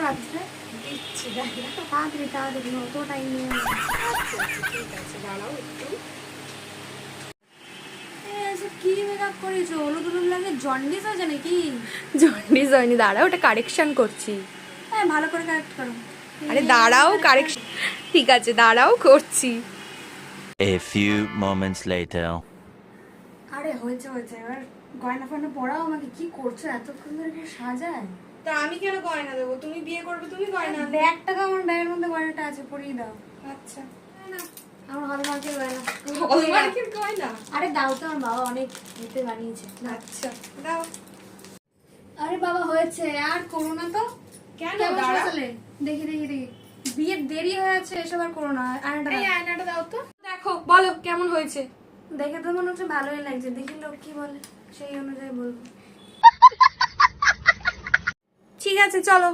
হাতে দিচ্ছি তাড়াতাড়ি তাড়াতাড়ি অত টাইম নিয়ে ঠিক আছে দাঁড়াও একটু। কি মেকআপ করেছো? হলুদ হলুদ লাগে, জন্ডিস আছে নাকি? জন্ডিস হয়নি, দাঁড়াও ওটা কারেকশন করছি। হ্যাঁ ভালো করে কারেক্ট করো। আরে দাঁড়াও কারেকশন, ঠিক আছে দাঁড়াও করছি। A few moments later. আরে হয়েছে হয়েছে, এবার গয়না ফয়না পরাও আমাকে। কি করছো এতক্ষণ ধরে? কি সাজায়? তা আমি কেন গয়না দেবো? তুমি বিয়ে করবে, তুমি গয়না আনবে। ব্যাগটা তো আমার ব্যাগের মধ্যে গয়নাটা আছে, পরিয়ে দাও। আচ্ছা না আমার হলমার্কের গয়না। হলমার্কের গয়না? আরে দাও তো, আমার বাবা অনেক হেঁটে বানিয়েছে। দাও। আচ্ছা দাও। আরে বাবা হয়েছে, আর করো না তো। কেন? কেমন দাঁড়াও, সাজালে? দেখি দেখি দেখি। বিয়ের দেরি হয়ে আছে, এসব আর করো না। আয়নাটা এই দাও। আয়নাটা দাও তো। দেখো বলো কেমন হয়েছে। দেখে তো মনে হচ্ছে ভালোই লাগছে, দেখি লোক কি বলে সেই অনুযায়ী বলবো। ঠিক আছে চলো।